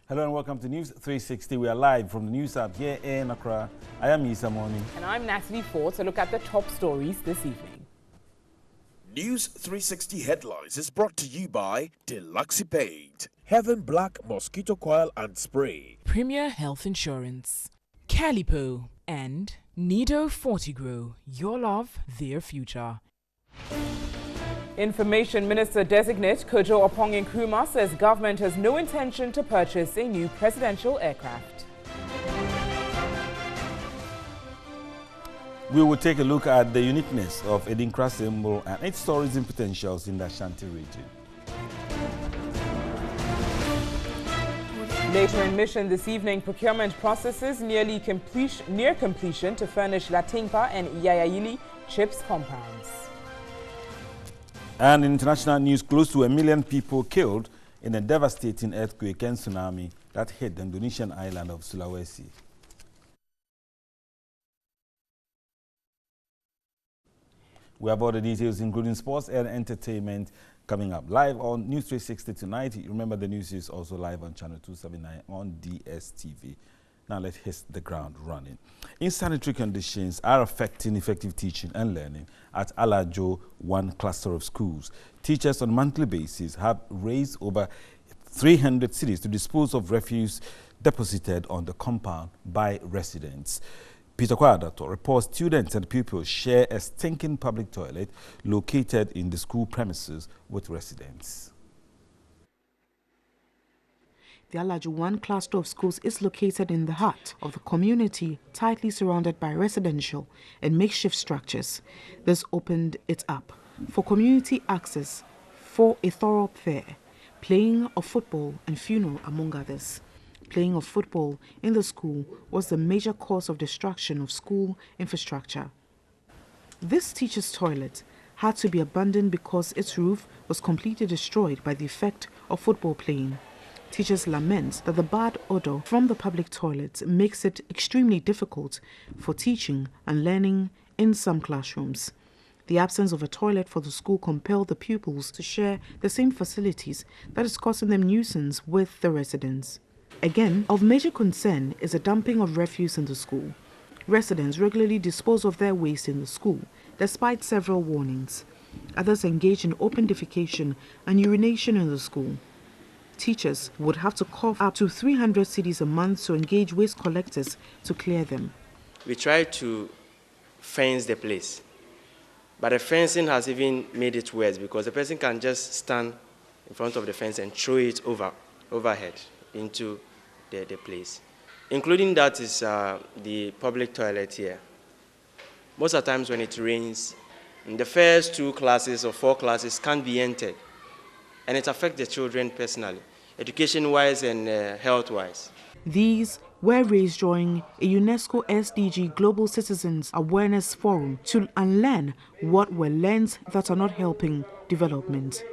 Hello and welcome to News 360. We are live from the News Hub here in Accra. I am Isa Moni. And I'm Natalie Ford. So look at the top stories this evening. News 360 headlines is brought to you by Deluxe Paint, Heaven Black Mosquito Coil and Spray, Premier Health Insurance, Calipo, and Nido Fortigro. Your love, their future. Information Minister Designate Kojo Opong Nkrumah says government has no intention to purchase a new presidential aircraft. We will take a look at the uniqueness of Edinkra symbol and its tourism potentials in the Ashanti region. Later in Mission this evening, procurement processes near completion to furnish Latingpa and Yayayili chips compounds. And in international news, close to 1 million people killed in a devastating earthquake and tsunami that hit the Indonesian island of Sulawesi. We have all the details, including sports and entertainment, coming up live on News 360 tonight. Remember, the news is also live on Channel 279 on DSTV. Now let's hit the ground running. Insanitary conditions are affecting effective teaching and learning at Alajo 1 cluster of schools. Teachers on a monthly basis have raised over 300 cedis to dispose of refuse deposited on the compound by residents. Peter Kwadato reports students and pupils share a stinking public toilet located in the school premises with residents. The Alajo 1 cluster of schools is located in the heart of the community, tightly surrounded by residential and makeshift structures. This opened it up for community access for a thoroughfare, playing of football and funeral, among others. Playing of football in the school was the major cause of destruction of school infrastructure. This teacher's toilet had to be abandoned because its roof was completely destroyed by the effect of football playing. Teachers lament that the bad odor from the public toilets makes it extremely difficult for teaching and learning in some classrooms. The absence of a toilet for the school compelled the pupils to share the same facilities that is causing them nuisance with the residents. Again, of major concern is the dumping of refuse in the school. Residents regularly dispose of their waste in the school, despite several warnings. Others engage in open defecation and urination in the school. Teachers would have to cough up to 300 cedis a month to engage waste collectors to clear them. We try to fence the place, but the fencing has even made it worse because the person can just stand in front of the fence and throw it overhead into the place. Including that is the public toilet here. Most of the times when it rains, the first 2 classes or 4 classes can't be entered, and it affects the children personally, education-wise and health-wise. These were raised during a UNESCO SDG Global Citizens Awareness Forum to unlearn what were learned that are not helping development.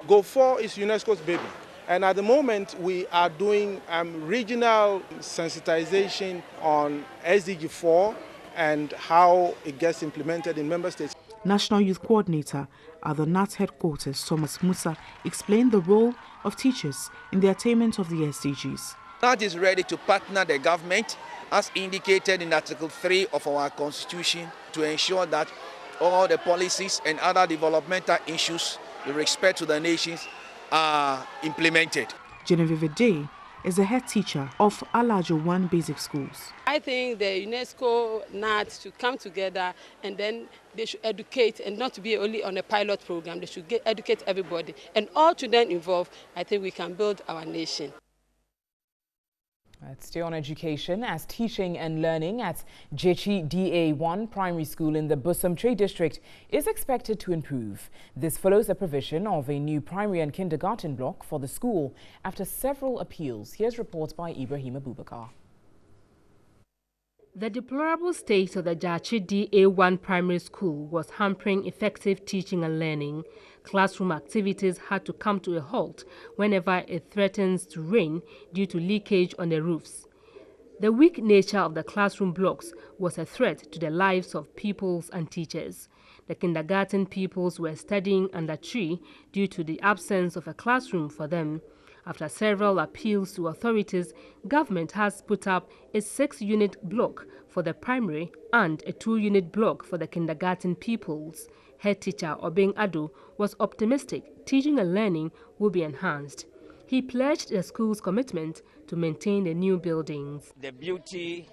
Goal 4 is UNESCO's baby. And at the moment, we are doing regional sensitization on SDG 4 and how it gets implemented in member states. National Youth Coordinator at the NAT headquarters, Thomas Musa, explained the role of teachers in the attainment of the SDGs. NAT is ready to partner the government, as indicated in Article 3 of our Constitution, to ensure that all the policies and other developmental issues with respect to the nations are implemented. Genevieve Day is the head teacher of Alajo 1 basic schools. I think the UNESCO NAT should come together and then they should educate, and not to be only on a pilot program. They should educate everybody and all children involved. I think we can build our nation. Let's stay on education, as teaching and learning at Jechi DA1 primary school in the Busum Trade District is expected to improve. This follows the provision of a new primary and kindergarten block for the school after several appeals. Here's reports by Ibrahim Abubakar. The deplorable state of the Jechi DA1 primary school was hampering effective teaching and learning. Classroom activities had to come to a halt whenever it threatens to rain due to leakage on the roofs. The weak nature of the classroom blocks was a threat to the lives of pupils and teachers. The kindergarten pupils were studying under tree due to the absence of a classroom for them. After several appeals to authorities, government has put up a 6-unit block for the primary and a 2-unit block for the kindergarten pupils. Head teacher Obeng Ado was optimistic teaching and learning will be enhanced. He pledged the school's commitment to maintain the new buildings. The beauty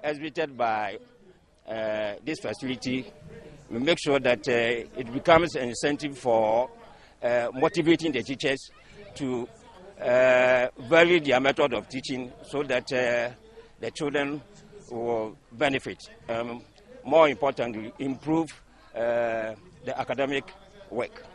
exhibited by this facility will make sure that it becomes an incentive for motivating the teachers to vary their method of teaching so that the children will benefit. More importantly, improve the academic work.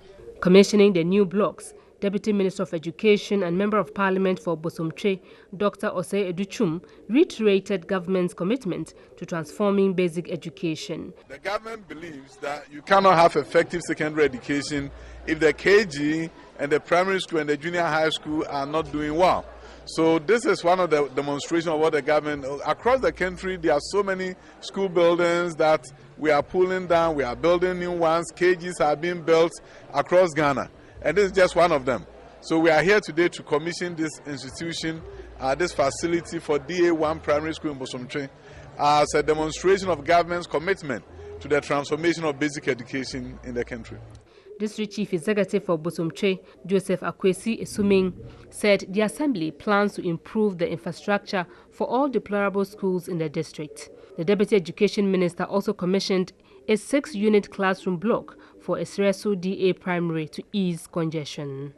Commissioning the new blocks, Deputy Minister of Education and Member of Parliament for Bosomtwe, Dr. Osei Educhum, reiterated government's commitment to transforming basic education. The government believes that you cannot have effective secondary education if the KG and the primary school and the junior high school are not doing well. So this is one of the demonstrations of what the government, across the country, there are so many school buildings that we are pulling down, we are building new ones, KGs are being built across Ghana. And this is just one of them. So we are here today to commission this institution, this facility for DA1 Primary School in Bosomtwe as a demonstration of government's commitment to the transformation of basic education in the country. District Chief Executive for Bosomtwe, Joseph Akwesi Esuming, said the Assembly plans to improve the infrastructure for all deplorable schools in the district. The Deputy Education Minister also commissioned a 6-unit classroom block for Esreso DA Primary to ease congestion.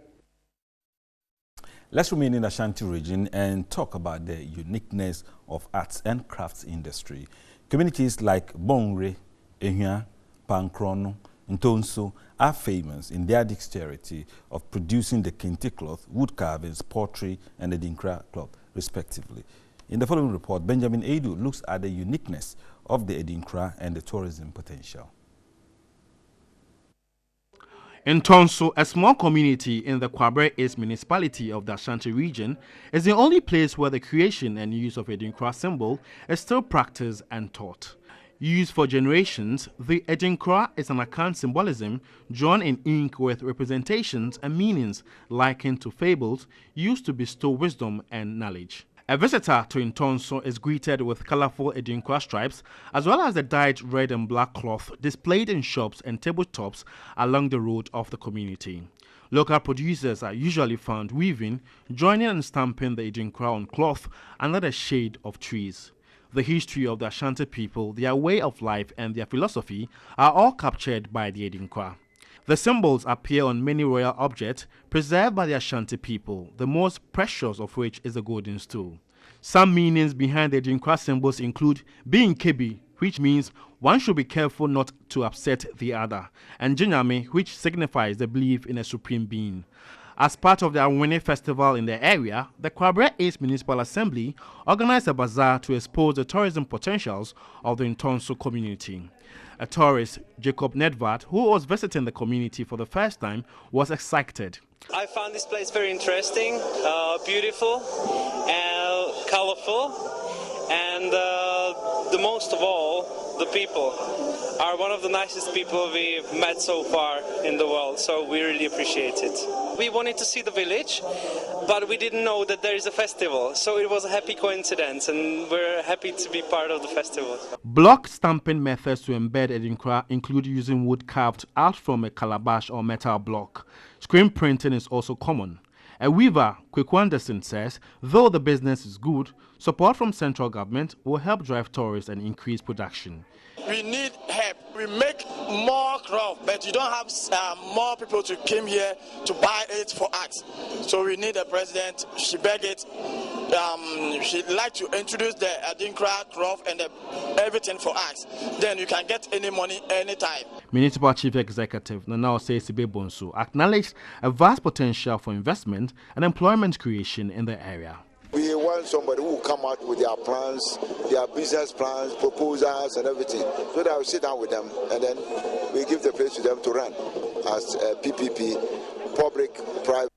Let's remain in the Ashanti region and talk about the uniqueness of arts and crafts industry. Communities like Bongre, Ehua, Pankrono, and Tonso are famous in their dexterity of producing the kente cloth, wood carvings, pottery, and the dinkra cloth, respectively. In the following report, Benjamin Edu looks at the uniqueness of the Edinkra and the tourism potential. In Tonso, a small community in the Kwabre East municipality of the Ashanti region, is the only place where the creation and use of Edinkra symbol is still practiced and taught. Used for generations, the Edinkra is an Akan symbolism drawn in ink with representations and meanings likened to fables used to bestow wisdom and knowledge. A visitor to Ntonso is greeted with colorful Edinkra stripes as well as the dyed red and black cloth displayed in shops and tabletops along the road of the community. Local producers are usually found weaving, joining and stamping the Edinkra on cloth under the shade of trees. The history of the Ashanti people, their way of life and their philosophy are all captured by the Edinkra. The symbols appear on many royal objects preserved by the Ashanti people, the most precious of which is the golden stool. Some meanings behind the Edinkra symbols include being kebi, which means one should be careful not to upset the other, and jinyame, which signifies the belief in a supreme being. As part of the Awene festival in the area, the Kwabre East Municipal Assembly organized a bazaar to expose the tourism potentials of the Ntonso community. A tourist, Jacob Nedvat, who was visiting the community for the first time, was excited. I found this place very interesting, beautiful, and colorful, and the most of all, the people are one of the nicest people we've met so far in the world, so we really appreciate it. We wanted to see the village, but we didn't know that there is a festival, so it was a happy coincidence, and we're happy to be part of the festival. Block stamping methods to embed Edinkra include using wood carved out from a calabash or metal block. Screen printing is also common. A weaver, Kweku Anderson, says, though the business is good, support from central government will help drive tourists and increase production. We need help. We make more crop, but you don't have more people to come here to buy it for us. So we need a president. She beg it. She'd like to introduce the Edinkra crop and everything for us. Then you can get any money anytime. Municipal Chief Executive Nana Osei Bonsu acknowledged a vast potential for investment and employment creation in the area. We want somebody who will come out with their plans, their business plans, proposals and everything, so that we sit down with them and then we give the place to them to run as PPP, public-private.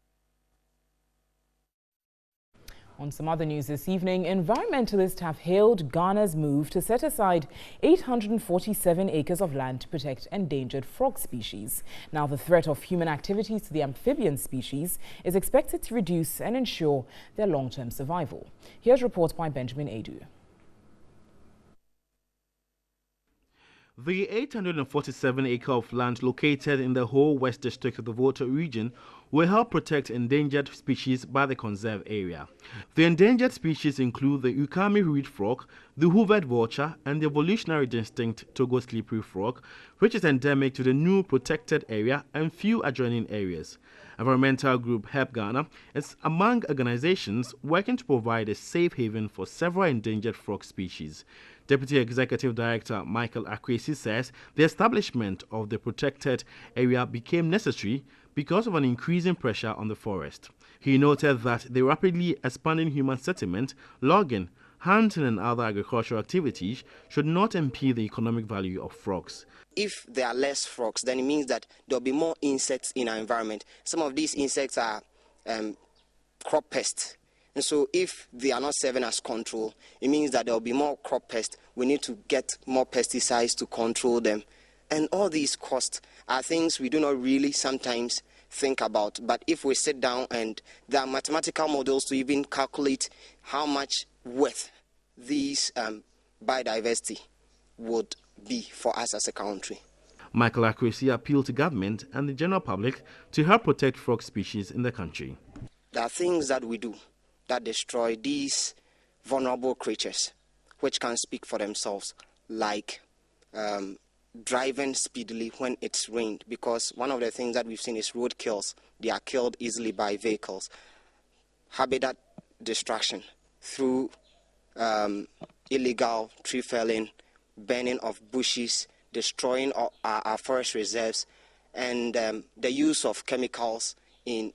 On some other news this evening, environmentalists have hailed Ghana's move to set aside 847 acres of land to protect endangered frog species. Now, the threat of human activities to the amphibian species is expected to reduce and ensure their long-term survival. Here's a report by Benjamin Edu. The 847 acres of land located in the whole West District of the Volta region will help protect endangered species by the conserved area. The endangered species include the Ukami reed frog, the hooved vulture, and the evolutionary distinct Togo slippery frog, which is endemic to the new protected area and few adjoining areas. Environmental group Help Ghana is among organizations working to provide a safe haven for several endangered frog species. Deputy Executive Director Michael Akwesi says the establishment of the protected area became necessary because of an increasing pressure on the forest. He noted that the rapidly expanding human settlement, logging, hunting and other agricultural activities should not impede the economic value of frogs. If there are less frogs, then it means that there will be more insects in our environment. Some of these insects are crop pests. And so if they are not serving as control, it means that there will be more crop pests. We need to get more pesticides to control them. And all these costs are things we do not really sometimes think about. But if we sit down and there are mathematical models to even calculate how much worth these biodiversity would be for us as a country. Michael Akwesi appealed to government and the general public to help protect frog species in the country. There are things that we do that destroy these vulnerable creatures, which can speak for themselves, like driving speedily when it's rained, because one of the things that we've seen is road kills. They are killed easily by vehicles. Habitat destruction through illegal tree felling, burning of bushes, destroying our forest reserves, and the use of chemicals in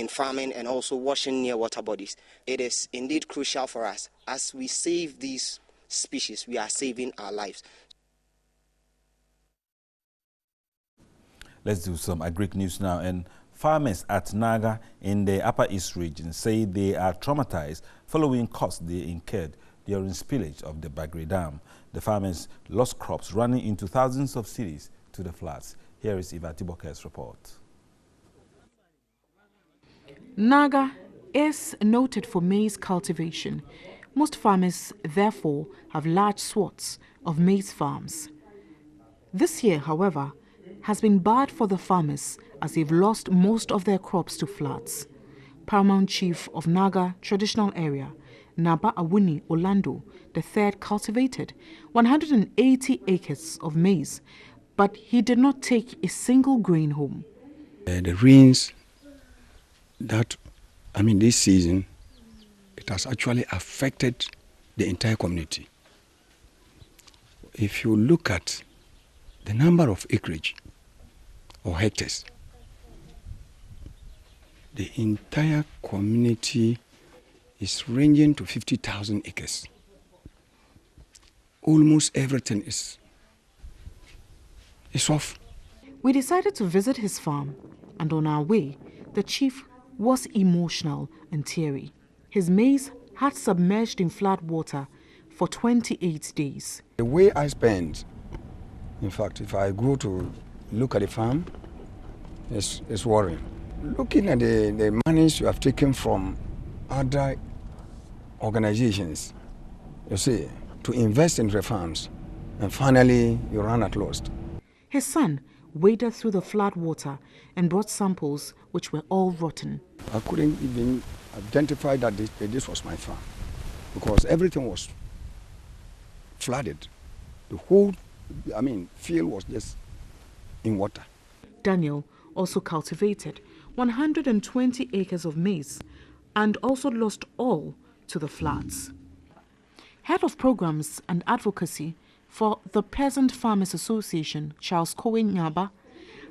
farming and also washing near water bodies. It is indeed crucial for us. As we save these species, we are saving our lives. Let's do some agri news now. And farmers at Naga in the Upper East region say they are traumatized following costs they incurred during spillage of the Bagre Dam. The farmers lost crops, running into thousands of cedis to the floods. Here is Eva Tiboker's report. Naga is noted for maize cultivation. Most farmers, therefore, have large swaths of maize farms. This year, however, has been bad for the farmers as they've lost most of their crops to floods. Paramount Chief of Naga Traditional Area, Naba Awuni Orlando III, cultivated 180 acres of maize, but he did not take a single grain home. The rains this season, it has actually affected the entire community. If you look at the number of acreage or hectares, the entire community is ranging to 50,000 acres. Almost everything is off. We decided to visit his farm, and on our way, the chief was emotional and teary. His maize had submerged in flood water for 28 days. The way I spend, in fact, if I go to look at the farm, it's worrying. Looking at the monies you have taken from other organizations, you see, to invest in the farms, and finally you run at loss. His son waded through the flood water and brought samples which were all rotten. I couldn't even identify that this was my farm because everything was flooded. The whole, field was just in water. Daniel also cultivated 120 acres of maize and also lost all to the floods. Head of Programs and Advocacy for the Peasant Farmers Association, Charles Kowe Nyaba,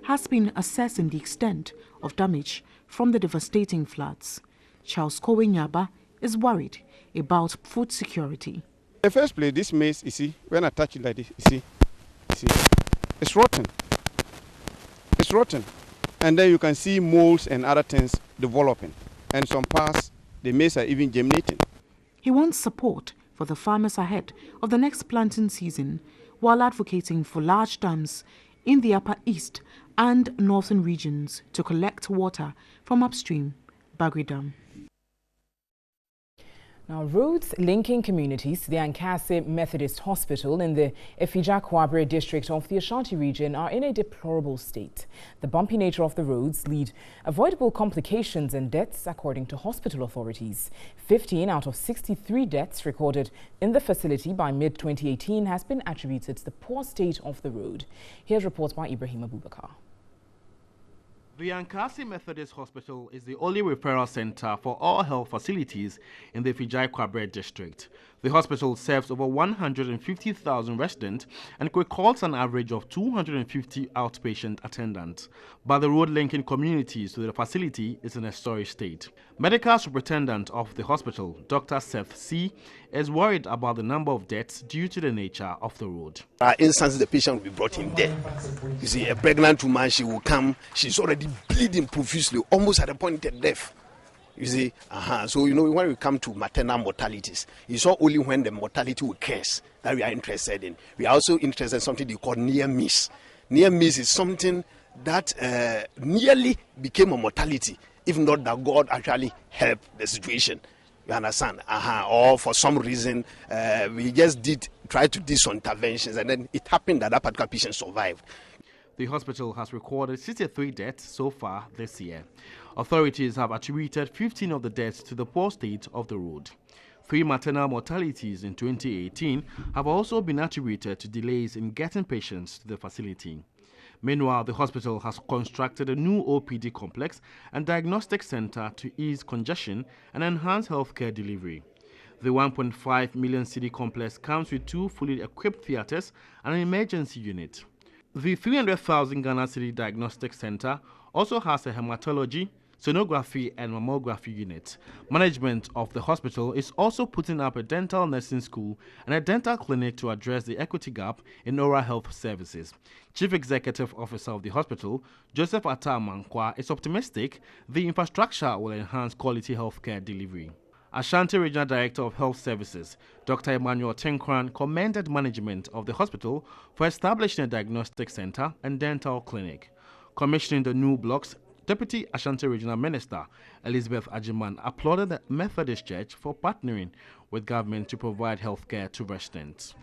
has been assessing the extent of damage from the devastating floods. Charles Kowe Nyaba is worried about food security. In the first place, this maize, you see, when I touch it like this, you see, it's rotten. It's rotten. And then you can see molds and other things developing. and some parts, the maize are even germinating. He wants support for the farmers ahead of the next planting season, while advocating for large dams in the Upper East and Northern regions to collect water from upstream Bagri Dam. Now, roads linking communities to the Ankase Methodist Hospital in the Efija-Kwabre district of the Ashanti region are in a deplorable state. The bumpy nature of the roads lead avoidable complications and deaths, according to hospital authorities. 15 out of 63 deaths recorded in the facility by mid-2018 has been attributed to the poor state of the road. Here's reports by Ibrahim Abubakar. The Ankase Methodist Hospital is the only referral center for all health facilities in the Efija-Kwabre district. The hospital serves over 150,000 residents and recalls an average of 250 outpatient attendants. But the road linking communities to the facility is in a sorry state. Medical superintendent of the hospital, Dr. Seth C., is worried about the number of deaths due to the nature of the road. Instances, the patient will be brought in there. You see, a pregnant woman, she will come, she's already bleeding profusely, almost at the point of death. You see, so when we come to maternal mortalities, it's not only when the mortality occurs that we are interested in. We are also interested in something they call near miss. Near miss is something that nearly became a mortality, if not that God actually helped the situation. You understand? Or for some reason, we just try to do some interventions, and then it happened that particular patient survived. The hospital has recorded 63 deaths so far this year. Authorities have attributed 15 of the deaths to the poor state of the road. 3 maternal mortalities in 2018 have also been attributed to delays in getting patients to the facility. Meanwhile, the hospital has constructed a new OPD complex and diagnostic center to ease congestion and enhance healthcare delivery. The 1.5 million city complex comes with 2 fully equipped theaters and an emergency unit. The 300,000 Ghana City Diagnostic Center also has a hematology, sonography and mammography unit. Management of the hospital is also putting up a dental nursing school and a dental clinic to address the equity gap in oral health services. Chief Executive Officer of the hospital, Joseph Atamankwa, is optimistic the infrastructure will enhance quality healthcare delivery. Ashanti Regional Director of Health Services, Dr. Emmanuel Tenkran, commended management of the hospital for establishing a diagnostic center and dental clinic. Commissioning the new blocks, Deputy Ashanti Regional Minister Elizabeth Ajiman applauded the Methodist Church for partnering with government to provide health care to residents.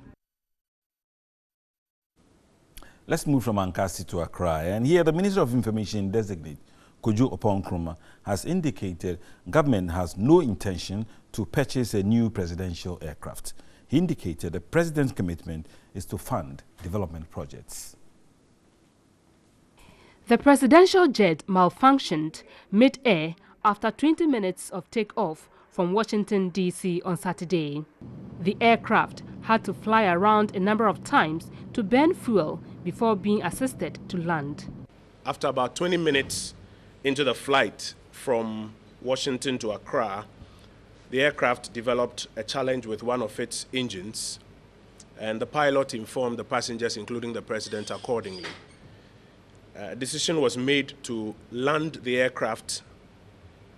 Let's move from Ankase to Accra. And here the Minister of Information designate Kojo Oppong-Nkrumah has indicated government has no intention to purchase a new presidential aircraft. He indicated the president's commitment is to fund development projects. The presidential jet malfunctioned mid-air after 20 minutes of takeoff from Washington, D.C. on Saturday. The aircraft had to fly around a number of times to burn fuel before being assisted to land. After about 20 minutes into the flight from Washington to Accra, the aircraft developed a challenge with one of its engines, and the pilot informed the passengers, including the president, accordingly. A decision was made to land the aircraft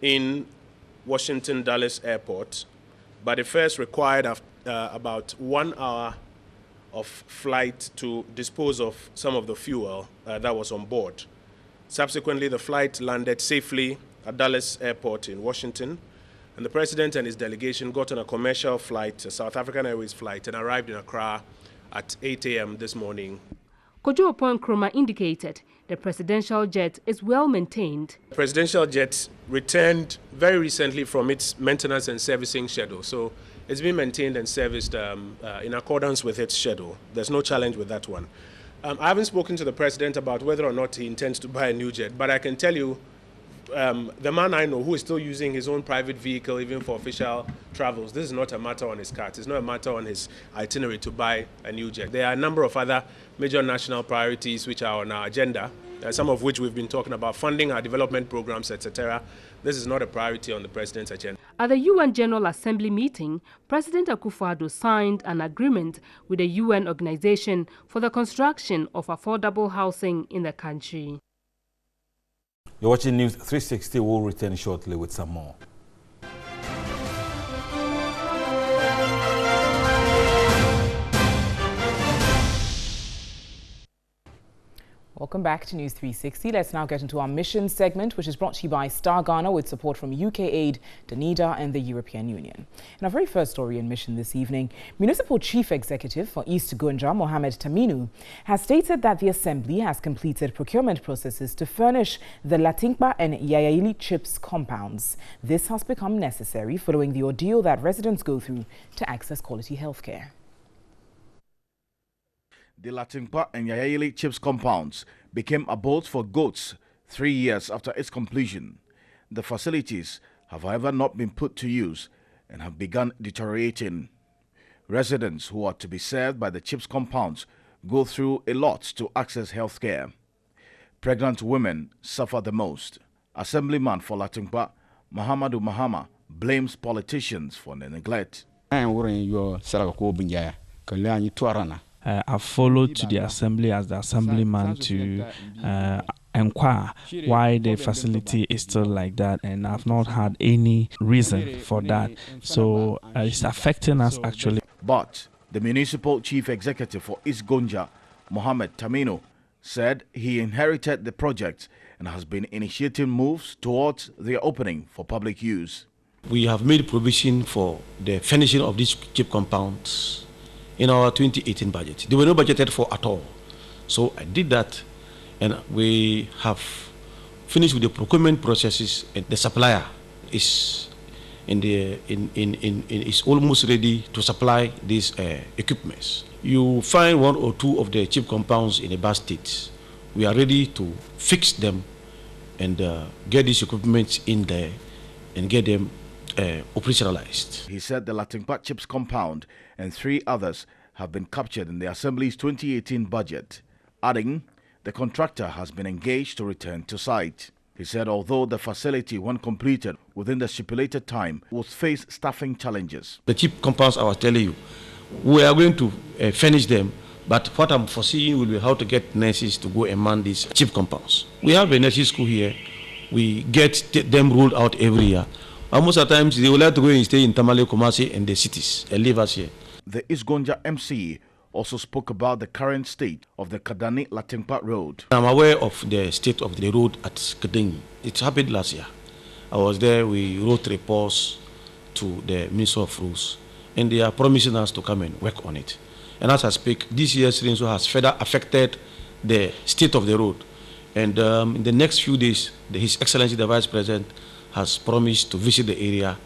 in Washington Dulles Airport, but it first required about 1 hour of flight to dispose of some of the fuel that was on board. Subsequently, the flight landed safely at Dulles Airport in Washington, and the president and his delegation got on a commercial flight, a South African Airways flight, and arrived in Accra at 8 a.m. this morning. Kojo Oppong-Nkrumah indicated the presidential jet is well maintained. The presidential jet returned very recently from its maintenance and servicing schedule, so it's been maintained and serviced in accordance with its schedule. There's no challenge with that one. I haven't spoken to the president about whether or not he intends to buy a new jet, but I can tell you the man I know who is still using his own private vehicle even for official travels, this is not a matter on his card. It's not a matter on his itinerary to buy a new jet. There are a number of other major national priorities which are on our agenda, some of which we've been talking about, funding our development programs, etc. This is not a priority on the president's agenda. At the UN General Assembly meeting, President Akufo-Addo signed an agreement with the UN organization for the construction of affordable housing in the country. You're watching News 360. We'll return shortly with some more. Welcome back to News 360. Let's now get into our mission segment, which is brought to you by Star Ghana with support from UK Aid, Danida and the European Union. In our very first story in mission this evening, Municipal Chief Executive for East Gonja, Mohammed Taminu, has stated that the Assembly has completed procurement processes to furnish the Latinkpa and Yayaili chips compounds. This has become necessary following the ordeal that residents go through to access quality healthcare. The Latinkpa and Yayaili chips compounds became abodes for goats 3 years after its completion. The facilities have, however, not been put to use and have begun deteriorating. Residents who are to be served by the chips compounds go through a lot to access health care. Pregnant women suffer the most. Assemblyman for Latinkpa, Muhammadu Mahama, blames politicians for the neglect. I followed to the assembly as the assemblyman to inquire why the facility is still like that, and I've not had any reason for that. So it's affecting us actually. But the municipal chief executive for East Gonja, Mohammed Taminu, said he inherited the project and has been initiating moves towards their opening for public use. We have made provision for the finishing of these chip compounds in our 2018 budget. They were not budgeted for at all. So I did that, and we have finished with the procurement processes, and the supplier is is almost ready to supply these equipments. You find one or two of the chip compounds in a bad state. We are ready to fix them and get these equipments in there and get them operationalized. He said the Latinkpa chips compound and 3 others have been captured in the Assembly's 2018 budget, adding the contractor has been engaged to return to site. He said although the facility, when completed within the stipulated time, will face staffing challenges. The chip compounds I was telling you, we are going to finish them, but what I'm foreseeing will be how to get nurses to go and man these chip compounds. We have a nursing school here. We get them rolled out every year. Most of the times they will like to go and stay in Tamale, Kumasi and the cities and leave us here. The East Gonja MC also spoke about the current state of the Kadani Latinkpa Road. I'm aware of the state of the road at Kadani. It happened last year. I was there, we wrote reports to the Minister of Roads, and they are promising us to come and work on it. And as I speak, this year's rainfall has further affected the state of the road. And in the next few days, His Excellency the Vice President has promised to visit the area,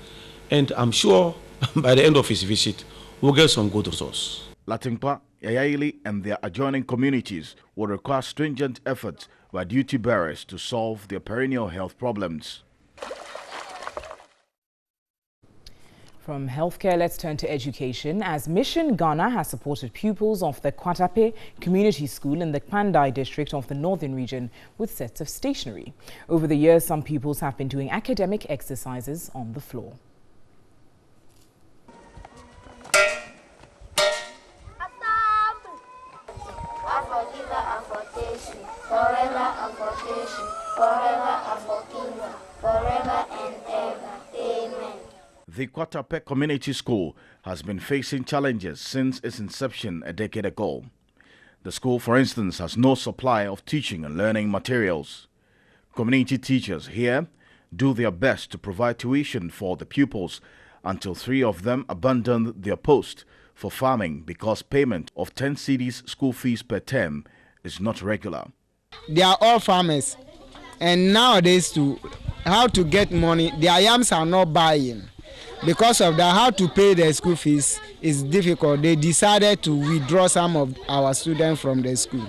and I'm sure by the end of his visit, we'll get some good results. Latinkpa, Yayaili and their adjoining communities will require stringent efforts by duty bearers to solve their perennial health problems. From healthcare, let's turn to education, as Mission Ghana has supported pupils of the Kwatape Community School in the Kpandai district of the Northern Region with sets of stationery. Over the years, some pupils have been doing academic exercises on the floor. Forever and for Keshi, forever and for Kinga, forever and ever. Amen. The Kwatape Community School has been facing challenges since its inception a decade ago. The school, for instance, has no supply of teaching and learning materials. Community teachers here do their best to provide tuition for the pupils until 3 of them abandoned their post for farming because payment of 10 cedis school fees per term is not regular. They are all farmers, and nowadays how to get money, their yams are not buying. Because of that, how to pay their school fees is difficult. They decided to withdraw some of our students from the school,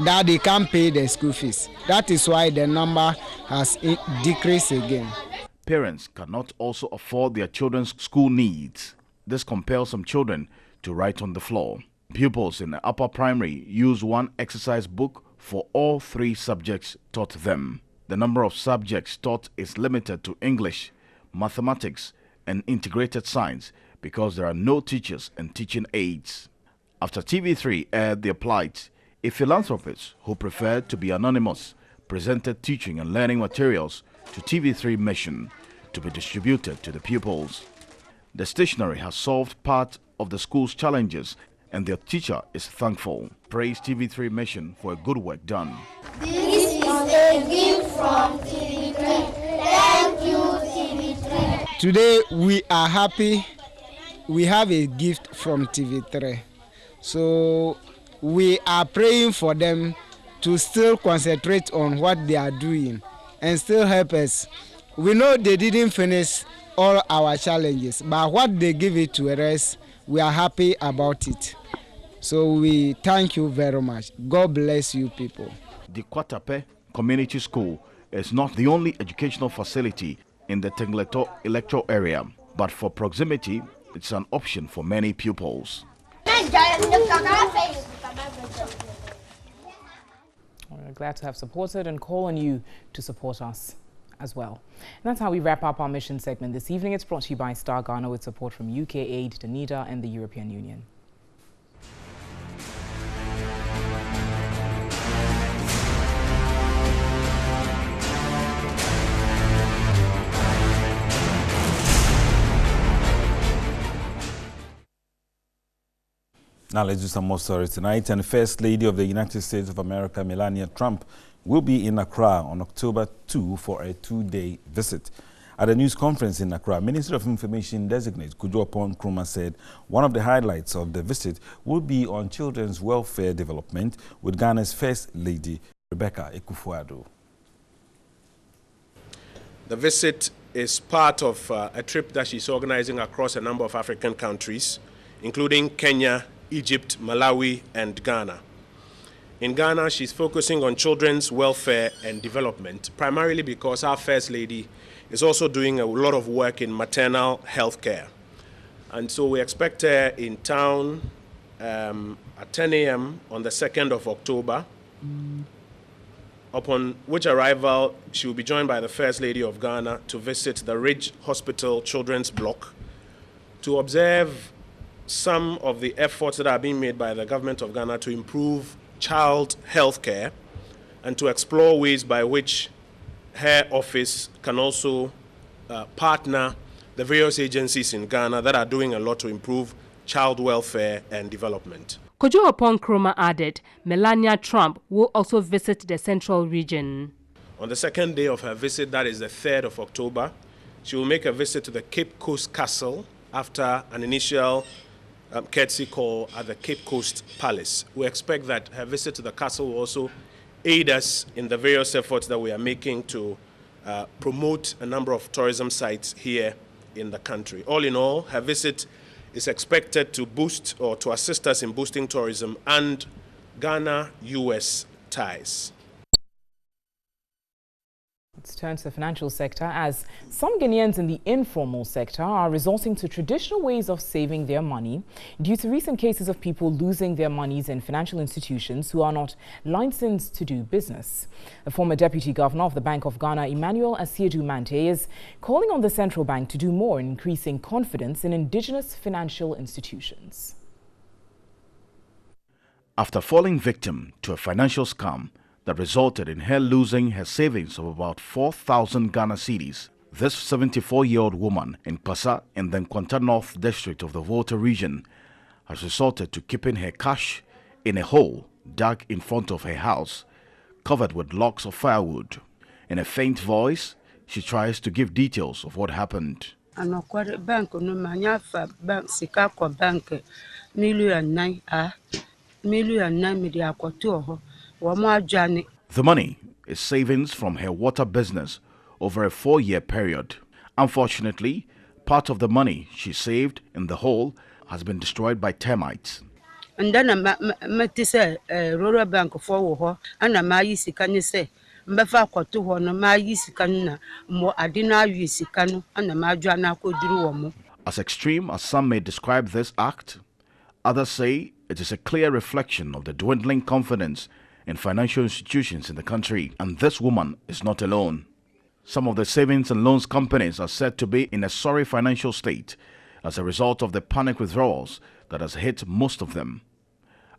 that they can't pay their school fees. That is why the number has decreased again. Parents cannot also afford their children's school needs. This compels some children to write on the floor. Pupils in the upper primary use one exercise book for all 3 subjects taught them. The number of subjects taught is limited to English, mathematics, and integrated science because there are no teachers and teaching aides. After TV3 aired their plight, a philanthropist who preferred to be anonymous presented teaching and learning materials to TV3 Mission to be distributed to the pupils. The stationery has solved part of the school's challenges and their teacher is thankful. Praise TV3 mission for a good work done. This is a gift from TV3. Thank you, TV3. Today we are happy. We have a gift from TV3. So we are praying for them to still concentrate on what they are doing and still help us. We know they didn't finish all our challenges, but what they give it to us, we are happy about it. So we thank you very much. God bless you people. The Kwatape Community School is not the only educational facility in the Tengleto electoral area, but for proximity, it's an option for many pupils. We're glad to have supported and call on you to support us as well. And that's how we wrap up our mission segment this evening. It's brought to you by Star Ghana with support from UK Aid, Danida and the European Union. Now let's do some more stories tonight. And First Lady of the United States of America, Melania Trump, will be in Accra on October 2 for a 2-day visit. At a news conference in Accra, Minister of Information designate Kujo Apon Nkrumah said one of the highlights of the visit will be on children's welfare development with Ghana's First Lady, Rebecca Ekufuado. The visit is part of a trip that she's organizing across a number of African countries, including Kenya, Egypt, Malawi, and Ghana. In Ghana, she's focusing on children's welfare and development, primarily because our First Lady is also doing a lot of work in maternal health care. And so we expect her in town at 10 a.m. on the 2nd of October, upon which arrival she will be joined by the First Lady of Ghana to visit the Ridge Hospital Children's Block to observe some of the efforts that are being made by the government of Ghana to improve child health care and to explore ways by which her office can also partner the various agencies in Ghana that are doing a lot to improve child welfare and development. Kujo Apon Nkrumah added Melania Trump will also visit the central region. On the second day of her visit, that is the 3rd of October, she will make a visit to the Cape Coast Castle after an initial courtesy call at the Cape Coast Palace. We expect that her visit to the castle will also aid us in the various efforts that we are making to promote a number of tourism sites here in the country. All in all, her visit is expected to boost or to assist us in boosting tourism and Ghana-US ties. Let's turn to the financial sector, as some Ghanaians in the informal sector are resorting to traditional ways of saving their money due to recent cases of people losing their monies in financial institutions who are not licensed to do business. The former Deputy Governor of the Bank of Ghana, Emmanuel Asiedu Mante, is calling on the central bank to do more in increasing confidence in indigenous financial institutions. After falling victim to a financial scam that resulted in her losing her savings of about 4,000 Ghana cedis, this 74-year-old woman in Pasa in the Nkwanta North District of the Volta region has resorted to keeping her cash in a hole dug in front of her house, covered with logs of firewood. In a faint voice, she tries to give details of what happened. The money is savings from her water business over a 4-year period. Unfortunately, part of the money she saved in the hole has been destroyed by termites. And then I say rural bank for and I use say Mbefa kwatu ho no ma yisikanu na mo adina yisikanu and ma dwana ko duru wo mo. As extreme as some may describe this act, others say it is a clear reflection of the dwindling confidence in financial institutions in the country, and this woman is not alone. Some of the savings and loans companies are said to be in a sorry financial state as a result of the panic withdrawals that has hit most of them.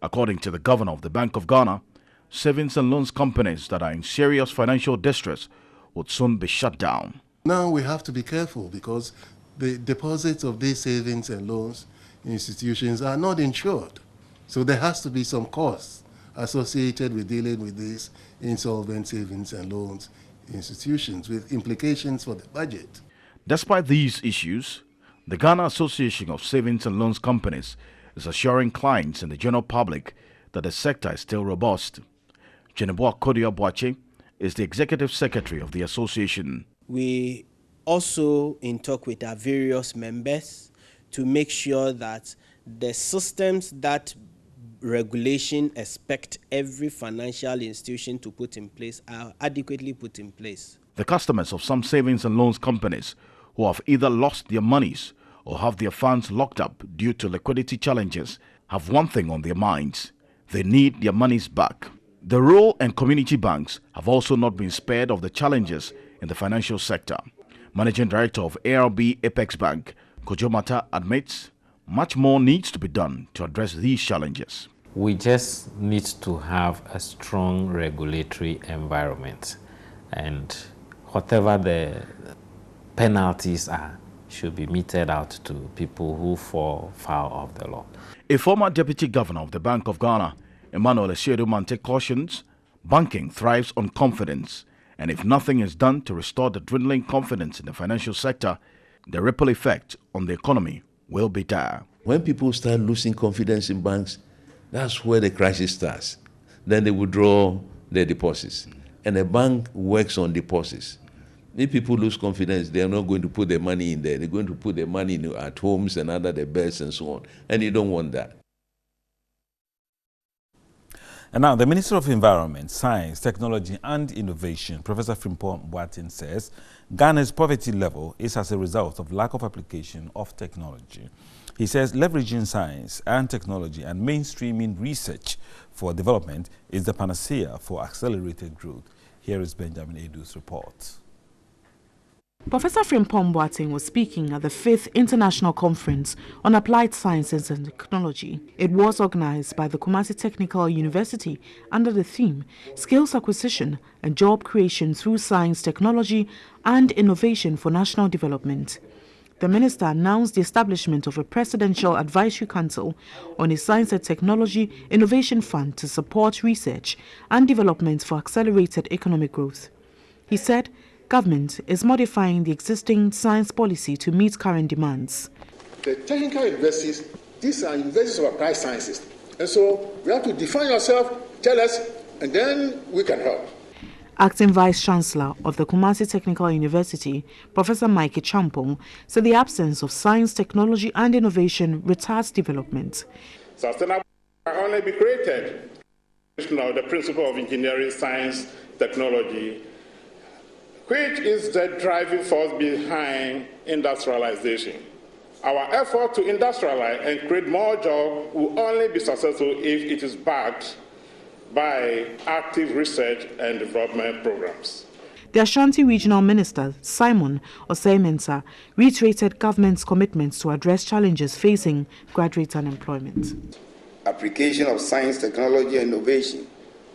According to the governor of the Bank of Ghana, savings and loans companies that are in serious financial distress would soon be shut down. Now we have to be careful because the deposits of these savings and loans institutions are not insured. So there has to be some costs associated with dealing with these insolvent savings and loans institutions with implications for the budget. Despite these issues, the Ghana Association of Savings and Loans Companies is assuring clients and the general public that the sector is still robust. Jeneboa Kodia Boache is the executive secretary of the association. We also in talk with our various members to make sure that the systems that regulation expect every financial institution to put in place are adequately put in place. The customers of some savings and loans companies who have either lost their monies or have their funds locked up due to liquidity challenges have one thing on their minds: they need their monies back. The rural and community banks have also not been spared of the challenges in the financial sector. Managing Director of ARB Apex Bank, Kojo Mata, admits much more needs to be done to address these challenges. We just need to have a strong regulatory environment, and whatever the penalties are should be meted out to people who fall foul of the law. A former Deputy Governor of the Bank of Ghana, Emmanuel Esiedu Mante, cautions banking thrives on confidence, and if nothing is done to restore the dwindling confidence in the financial sector, the ripple effect on the economy will be dire. When people start losing confidence in banks, that's where the crisis starts. Then they withdraw their deposits. And a bank works on deposits. If people lose confidence, they are not going to put their money in there. They're going to put their money at homes and under their beds and so on. And you don't want that. And now, the Minister of Environment, Science, Technology and Innovation, Professor Frimpong Boateng, says Ghana's poverty level is as a result of lack of application of technology. He says leveraging science and technology and mainstreaming research for development is the panacea for accelerated growth. Here is Benjamin Edu's report. Professor Frimpong Boateng was speaking at the 5th International Conference on Applied Sciences and Technology. It was organized by the Kumasi Technical University under the theme Skills Acquisition and Job Creation through Science, Technology and Innovation for National Development. The minister announced the establishment of a Presidential Advisory Council on a Science and Technology Innovation Fund to support research and development for accelerated economic growth. He said government is modifying the existing science policy to meet current demands. The technical universities, these are universities of applied sciences. And so we have to define yourself, tell us, and then we can help. Acting Vice-Chancellor of the Kumasi Technical University, Professor Mike Champong, said the absence of science, technology and innovation retards development. Sustainable can only be created. The principle of engineering, science, technology, which is the driving force behind industrialization. Our effort to industrialize and create more jobs will only be successful if it is backed by active research and development programs. The Ashanti Regional Minister, Simon Osei-Mensah, reiterated government's commitments to address challenges facing graduate unemployment. Application of science, technology, and innovation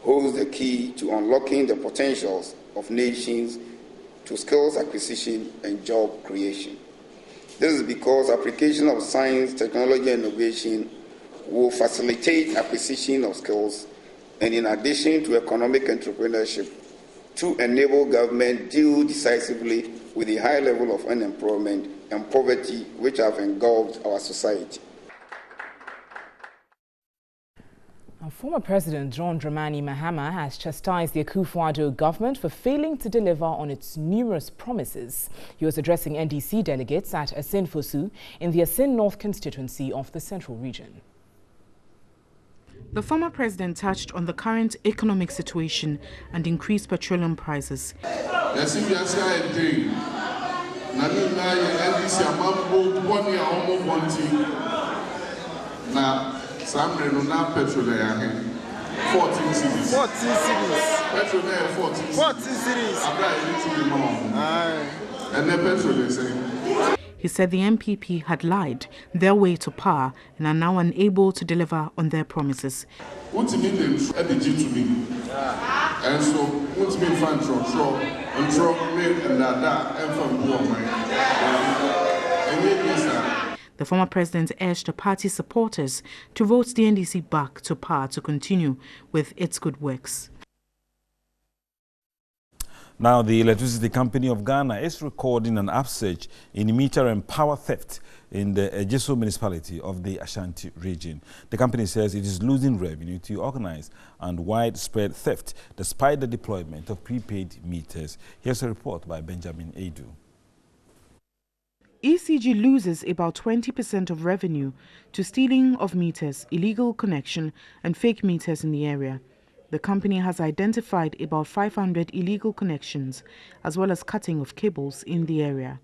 holds the key to unlocking the potentials of nations to skills acquisition and job creation. This is because application of science, technology, and innovation will facilitate acquisition of skills and, in addition to economic entrepreneurship, to enable government deal decisively with the high level of unemployment and poverty which have engulfed our society. Former President John Dramani Mahama has chastised the Akufo-Addo government for failing to deliver on its numerous promises. He was addressing NDC delegates at Asin Fosu in the Asin North constituency of the Central Region. The former president touched on the current economic situation and increased petroleum prices. Some renuna petrol 14 cities. 14 cities. Petrol 14 cities. And then petrol is saying. He said the MPP had lied their way to power and are now unable to deliver on their promises. What you mean energy to me? And so what you mean fan and truck make and that and from The former president urged the party supporters to vote the NDC back to power to continue with its good works. Now, the Electricity Company of Ghana is recording an upsurge in meter and power theft in the Ejiso municipality of the Ashanti region. The company says it is losing revenue to organized and widespread theft despite the deployment of prepaid meters. Here's a report by Benjamin Edu. ECG loses about 20% of revenue to stealing of meters, illegal connection and fake meters in the area. The company has identified about 500 illegal connections as well as cutting of cables in the area.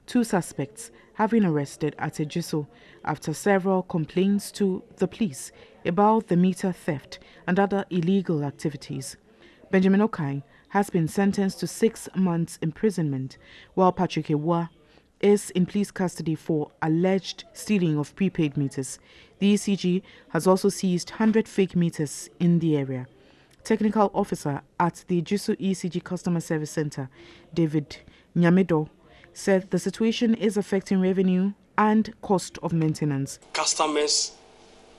2 suspects have been arrested at Ejiso after several complaints to the police about the meter theft and other illegal activities. Benjamin Okai has been sentenced to 6 months imprisonment, while Patrick Ewa is in police custody for alleged stealing of prepaid meters. The ECG has also seized 100 fake meters in the area. Technical officer at the Ejiso ECG Customer Service Center, David Nyamedo, said the situation is affecting revenue and cost of maintenance. Customers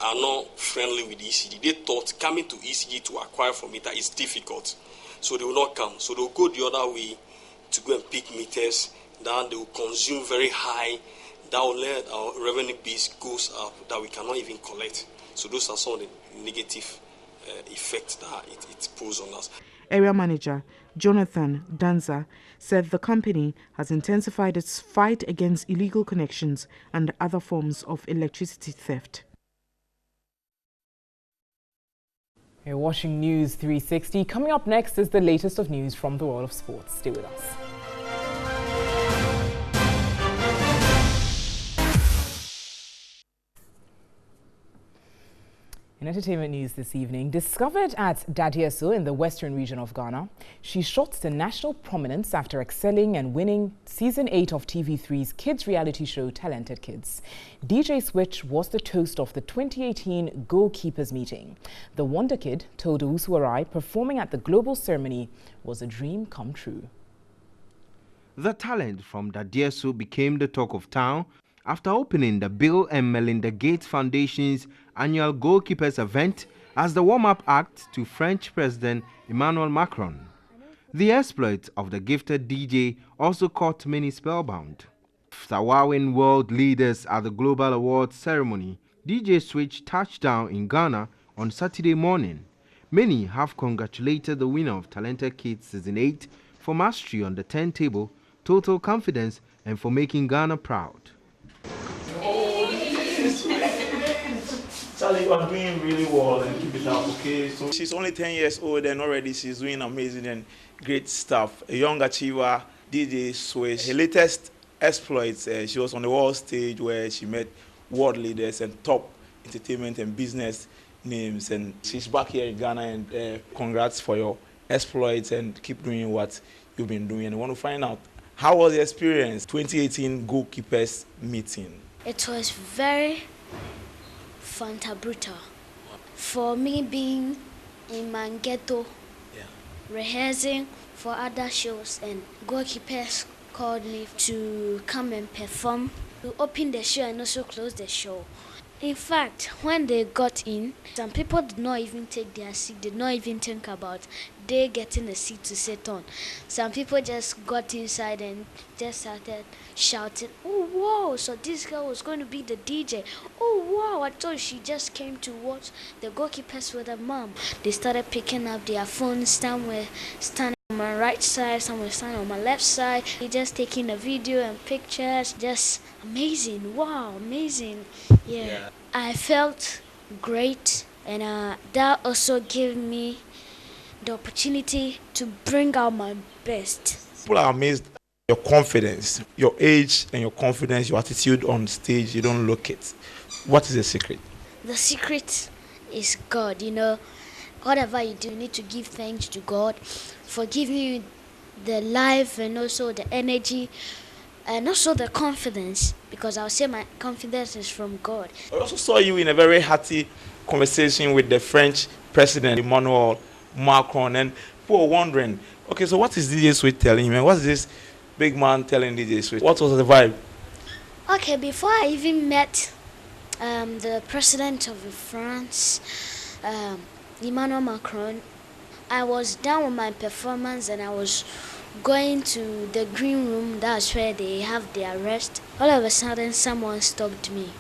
are not friendly with ECG. They thought coming to ECG to acquire from meter is difficult, so they will not come. So they will go the other way to go and pick meters. Then they will consume very high. That will let our revenue base goes up that we cannot even collect. So those are some of the negative effects that it poses on us. Area manager Jonathan Danza said the company has intensified its fight against illegal connections and other forms of electricity theft. You're watching News 360. Coming up next is the latest of news from the world of sports. Stay with us. In entertainment news this evening, discovered at Dadieso in the western region of Ghana, she shot to national prominence after excelling and winning Season 8 of TV3's kids reality show Talented Kids. DJ Switch was the toast of the 2018 Goalkeepers meeting. The Wonder Kid told Owusu performing at the global ceremony was a dream come true. The talent from Dadieso became the talk of town after opening the Bill and Melinda Gates Foundation's annual Goalkeepers event as the warm-up act to French President Emmanuel Macron. The exploit of the gifted DJ also caught many spellbound. After wowing world leaders at the Global Awards ceremony, DJ Switch touched down in Ghana on Saturday morning. Many have congratulated the winner of Talented Kids Season 8 for mastery on the turntable, total confidence, and for making Ghana proud. Charlie, you are doing really well and keep it up, okay? So she's only 10 years old and already she's doing amazing and great stuff. A young achiever, DJ Switch. Her latest exploits, she was on the world stage where she met world leaders and top entertainment and business names. And she's back here in Ghana and congrats for your exploits and keep doing what you've been doing. And I want to find out, how was the experience, 2018 Goalkeepers meeting? It was very Fanta brutal. For me being in my ghetto, rehearsing for other shows, and Goalkeepers called me to come and perform, to open the show and also close the show. In fact, when they got in, some people did not even take their seat, did not even think about they getting a seat to sit on. Some people just got inside and just started shouting, "Oh wow, so this girl was going to be the DJ. Oh wow, I thought she just came to watch the Goalkeepers with her mom." They started picking up their phones, some were standing on my right side, some were standing on my left side. They just taking a video and pictures. Just amazing, wow, amazing. Yeah. I felt great, and that also gave me the opportunity to bring out my best. People are amazed at your confidence, your age and your confidence, your attitude on stage. You don't look it. What is the secret? The secret is God. You know, whatever you do, you need to give thanks to God for giving you the life and also the energy and also the confidence, because I'll say my confidence is from God. I also saw you in a very hearty conversation with the French President Emmanuel Macron, and people were wondering, okay, so what is DJ Switch telling him, and what's this big man telling DJ Switch? What was the vibe? Okay, before I even met the president of France, Emmanuel Macron, I was done with my performance and I was going to the green room. That's where they have their rest. All of a sudden, someone stopped me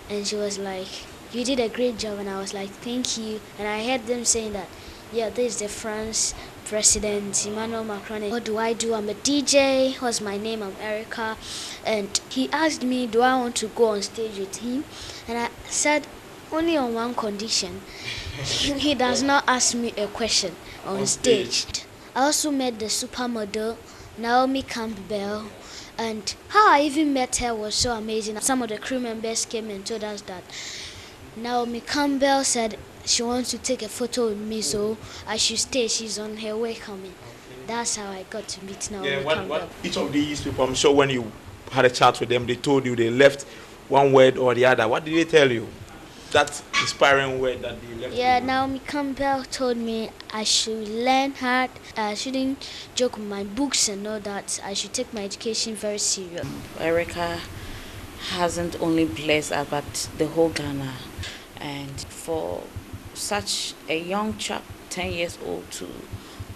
and she was like, "You did a great job." And I was like, "Thank you." And I heard them saying that, "Yeah, this is the France President Emmanuel Macron. What do I do? I'm a DJ. What's my name? I'm Erica." And he asked me, do I want to go on stage with him? And I said, only on one condition. He does not ask me a question on stage. I also met the supermodel, Naomi Campbell. And how I even met her was so amazing. Some of the crew members came and told us that Naomi Campbell said she wants to take a photo with me, so I should stay. She's on her way coming. That's how I got to meet Naomi Campbell. Each of these people, I'm sure when you had a chat with them, they told you they left one word or the other. What did they tell you? That inspiring word that they left. Yeah, Naomi Campbell told me I should learn hard. I shouldn't joke with my books and all that. I should take my education very serious. Erica hasn't only blessed us, but the whole Ghana. And for such a young chap, 10 years old, to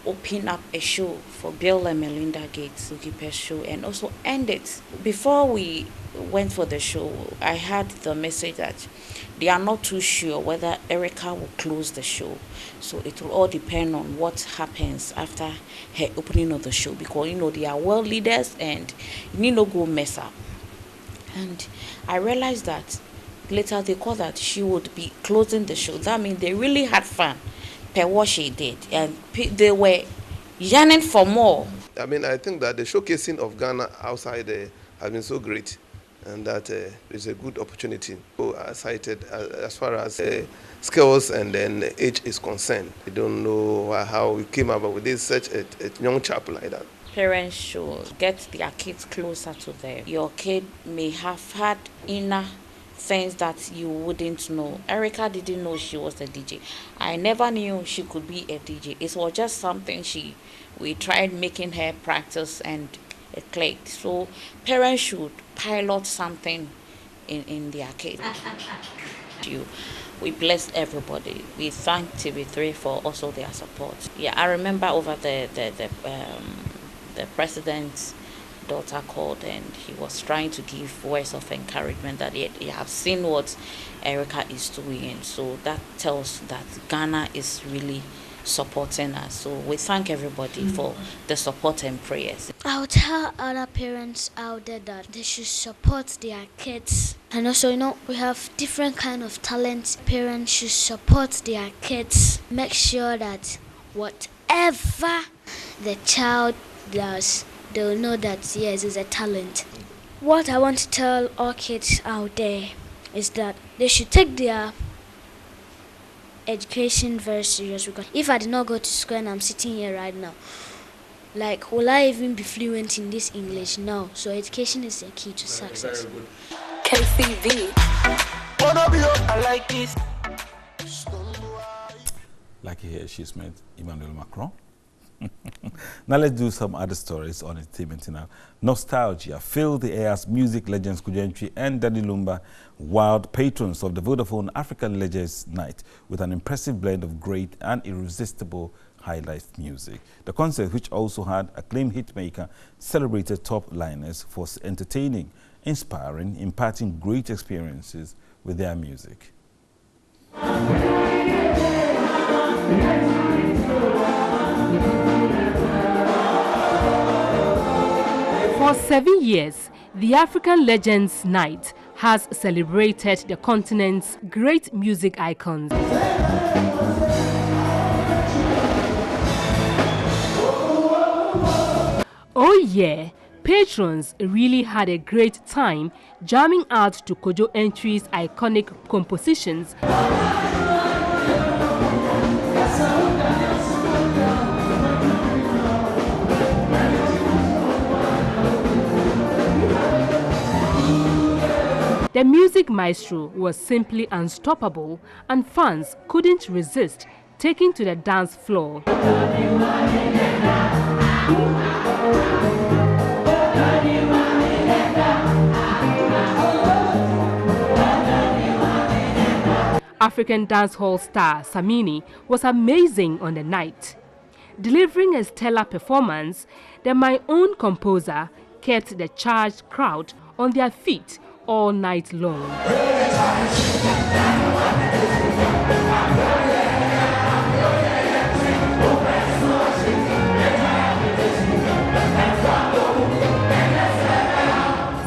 open up a show for Bill and Melinda Gates Zookeeper show and also end it. Before we went for the show, I had the message that they are not too sure whether Erica will close the show. So it will all depend on what happens after her opening of the show, because you know they are world leaders and you need not go mess up. And I realized that later they called that she would be closing the show. That means they really had fun per what she did, and they were yearning for more. I mean, I think that the showcasing of Ghana outside there has been so great, and that is a good opportunity. So cited as far as skills and then age is concerned. I don't know how we came about with this such a young chap like that. Parents should get their kids closer to them. Your kid may have had inner things that you wouldn't know. Erica didn't know she was a DJ. I never knew she could be a DJ. It was just something we tried making her practice and it clicked. So parents should pilot something in their kids. We bless everybody. We thank TV3 for also their support. Yeah, I remember over the president's daughter called and he was trying to give words of encouragement that he have seen what Erica is doing. So that tells that Ghana is really supporting us. So we thank everybody for the support and prayers. I'll tell other parents out there that they should support their kids. And also, you know, we have different kind of talents. Parents should support their kids. Make sure that whatever the child does, they'll know that, yes, it's a talent. What I want to tell all kids out there is that they should take their education very serious, because if I did not go to school and I'm sitting here right now, like, will I even be fluent in this English? No. So education is the key to success. Very good. KCV. I like this. Like here, she's met Emmanuel Macron. Now let's do some other stories on entertainment now. Nostalgia filled the air as music legends Kujentri and Daddy Lumba wowed patrons of the Vodafone African Legends Night with an impressive blend of great and irresistible high-life music. The concert, which also had acclaimed hitmaker, celebrated top liners for entertaining, inspiring, imparting great experiences with their music. For 7 years, the African Legends Night has celebrated the continent's great music icons. Oh yeah, patrons really had a great time jamming out to Kojo Entry's iconic compositions. The music maestro was simply unstoppable, and fans couldn't resist taking to the dance floor. African dancehall star Samini was amazing on the night. Delivering a stellar performance, the My Own composer kept the charged crowd on their feet all night long.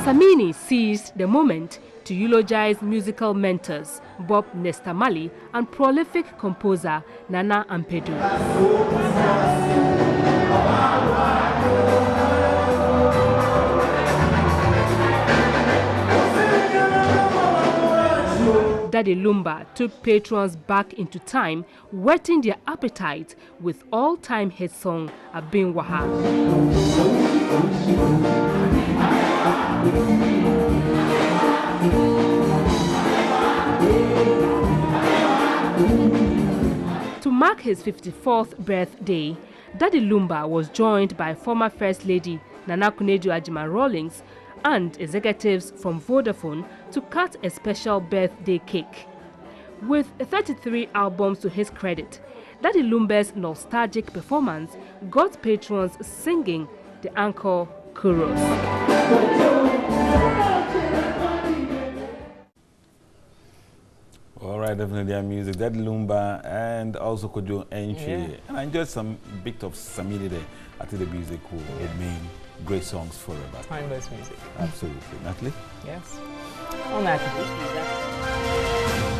Samini seized the moment to eulogize musical mentors Bob Nestamali and prolific composer Nana Ampedu. Daddy Lumba took patrons back into time, whetting their appetite with all-time hit song Abin Waha. To mark his 54th birthday, Daddy Lumba was joined by former First Lady Nana Akufo-Addo Rawlings and executives from Vodafone to cut a special birthday cake. With 33 albums to his credit, Daddy Lumba's nostalgic performance got patrons singing the encore chorus. All right, definitely our music. That Lumba and also Kojo Entry. Yeah. And I enjoyed some bit of Samini there. I think the music will remain great songs forever. Timeless music. Absolutely. Natalie? Yes. On that.